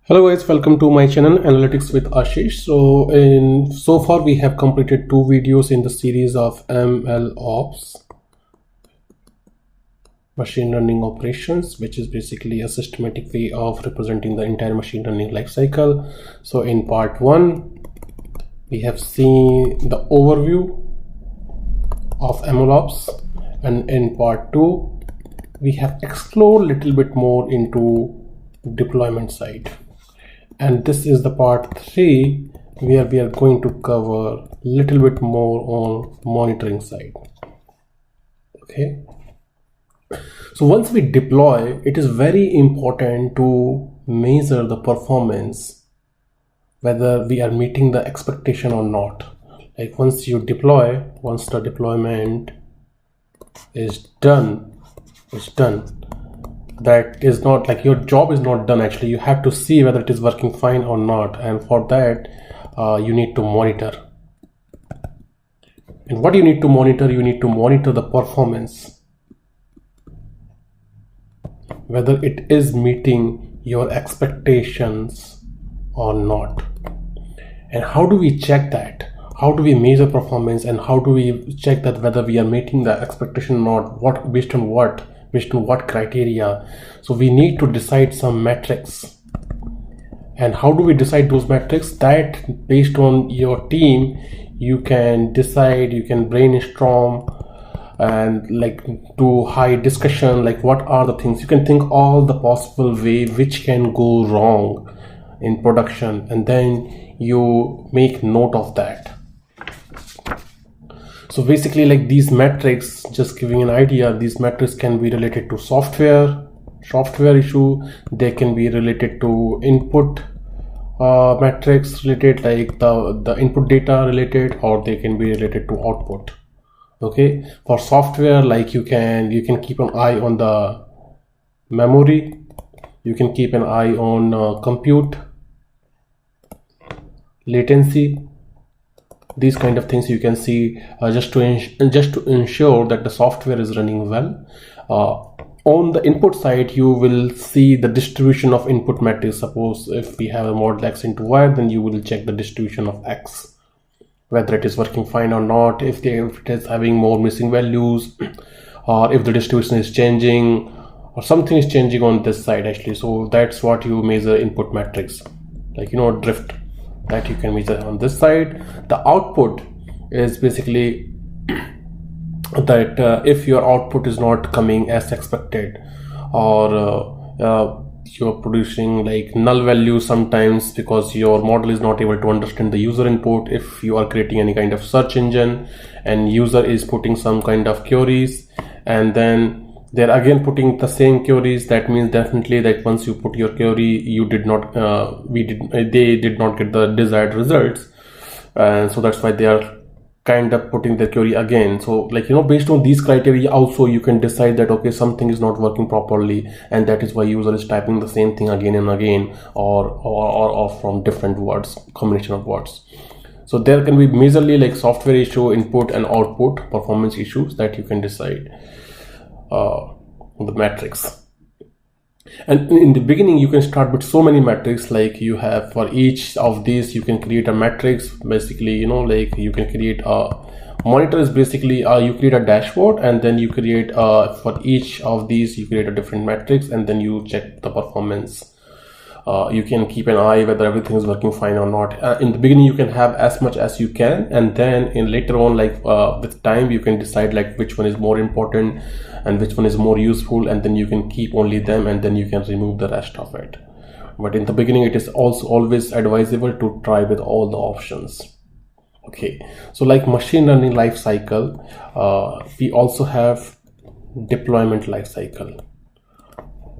Hello guys, welcome to my channel Analytics with Ashish. So far we have completed two videos in the series of ML Ops, machine learning operations, which is basically a systematic way of representing the entire machine learning lifecycle. So in part 1 we have seen the overview of ML Ops, and in part 2 we have explored a little bit more into deployment side. And this is the part 3 where we are going to cover a little bit more on monitoring side. Okay, so once we deploy, it is very important to measure the performance, whether we are meeting the expectation or not. Like once you deploy, once the deployment is done, that is not like your job is not done. Actually, you have to see whether it is working fine or not, and for that you need to monitor. And what you need to monitor? You need to monitor the performance, whether it is meeting your expectations or not. And how do we check that? How do we measure performance, and how do we check that whether we are meeting the expectation or not? What based on what criteria? So we need to decide some metrics. And how do we decide those metrics? That based on your team, you can decide, you can brainstorm and like do high discussion, like what are the things you can think all the possible way which can go wrong in production, and then you make note of that. So basically, like these metrics, just giving an idea, these metrics can be related to software issue. They can be related to input metrics related, like the input data related, or they can be related to output. Okay, for software, like you can keep an eye on the memory, you can keep an eye on compute latency. These kind of things you can see just to ensure that the software is running well. On the input side, you will see the distribution of input metrics. Suppose if we have a model X into Y, then you will check the distribution of X, whether it is working fine or not, if it is having more missing values, or if the distribution is changing, or something is changing on this side actually. So that's what you measure input metrics, like drift, that you can measure on this side. The output is basically that if your output is not coming as expected, or you're producing like null values sometimes because your model is not able to understand the user input. If you are creating any kind of search engine and user is putting some kind of queries, and then they're again putting the same queries, that means definitely that once you put your query, they did not get the desired results, and so that's why they are kind of putting the query again. So like based on these criteria also, you can decide that okay, something is not working properly, and that is why user is typing the same thing again and again, or from different words, combination of words. So there can be majorly like software issue, input and output performance issues that you can decide the metrics. And in the beginning, you can start with so many metrics. Like you have, for each of these you can create a matrix. Basically, like you can create a monitor is basically you create a dashboard, and then you create for each of these you create a different metrics, and then you check the performance. You can keep an eye whether everything is working fine or not. In the beginning, you can have as much as you can, and then in later on, like with time, you can decide like which one is more important and which one is more useful, and then you can keep only them, and then you can remove the rest of it. But in the beginning, it is also always advisable to try with all the options. Okay, so like machine learning life cycle, we also have deployment life cycle.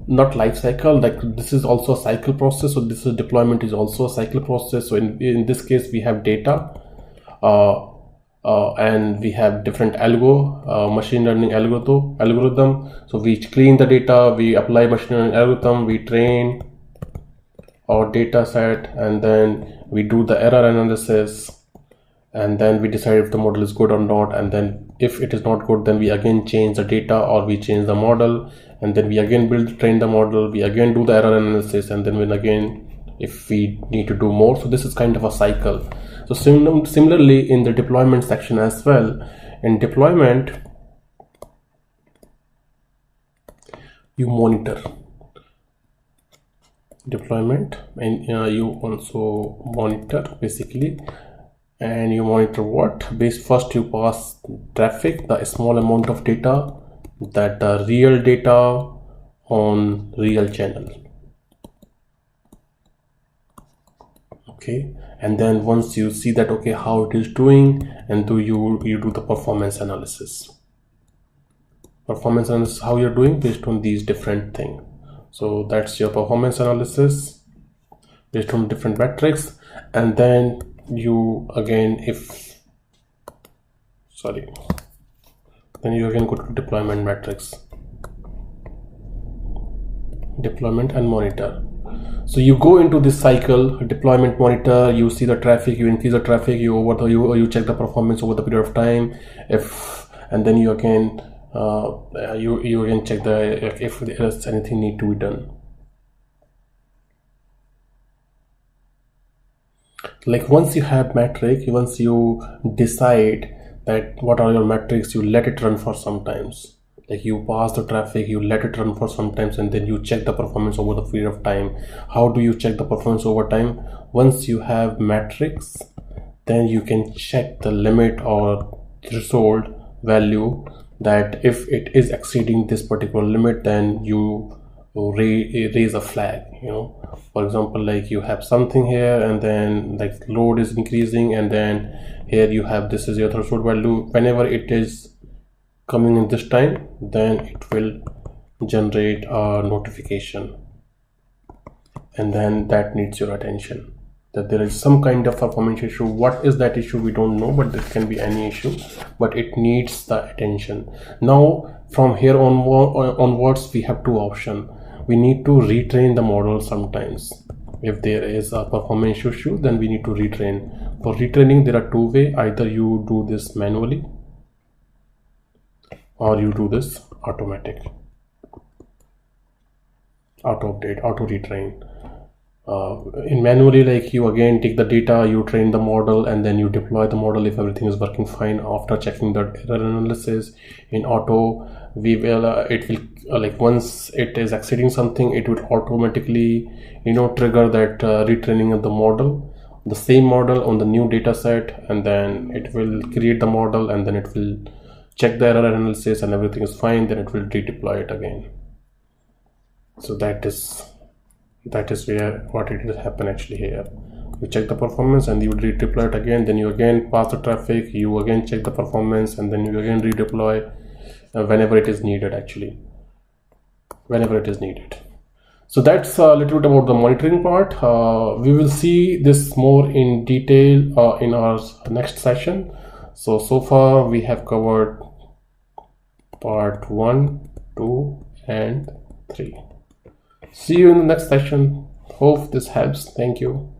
Not life cycle, like this is also a cycle process. So this is deployment is also a cycle process. So in this case, we have data, and we have different machine learning algorithm. So we clean the data, we apply machine learning algorithm, we train our data set, and then we do the error analysis, and then we decide if the model is good or not. And then if it is not good, then we again change the data, or we change the model, and then we again train the model, we again do the error analysis, and then we again if we need to do more. So this is kind of a cycle. So similarly in the deployment section as well, in deployment you monitor deployment, and you also monitor basically. And you monitor what? First you pass traffic, the small amount of data, that the real data on real channel. Okay, and then once you see that, okay, how it is doing, and you do the performance analysis. Performance analysis, how you're doing based on these different things. So that's your performance analysis based on different metrics. And then you again then you again go to deployment metrics, deployment and monitor. So you go into this cycle, deployment, monitor, you see the traffic, you increase the traffic, you check the performance over the period of time, and then you again you again check if there's anything need to be done. Like once you have metric, once you decide that what are your metrics, you let it run for some times. Like you pass the traffic, you let it run for some times, and then you check the performance over the period of time. How do you check the performance over time? Once you have metrics, then you can check the limit or threshold value, that if it is exceeding this particular limit, then you raise a flag. For example, like you have something here, and then like load is increasing, and then here you have, this is your threshold value. Whenever it is coming in this time, then it will generate a notification, and then that needs your attention, that there is some kind of performance issue. What is that issue? We don't know, but it can be any issue, but it needs the attention. Now from here onwards, we have two options. We need to retrain the model sometimes. If there is a performance issue, then we need to retrain. For retraining, there are two ways. Either you do this manually, or you do this automatic, auto update, auto retrain. In manually, like you again take the data, you train the model, and then you deploy the model if everything is working fine after checking the error analysis. In auto, it will like once it is exceeding something, it will automatically trigger that retraining of the model, the same model on the new data set, and then it will create the model, and then it will check the error analysis and everything is fine, then it will redeploy it again. So that is where what it will happen actually here. You check the performance and you redeploy it again, then you again pass the traffic, you again check the performance, and then you again redeploy whenever it is needed, actually whenever it is needed. So that's a little bit about the monitoring part. We will see this more in detail in our next session. So far we have covered part 1, 2 and 3. See you in the next session. Hope this helps. Thank you.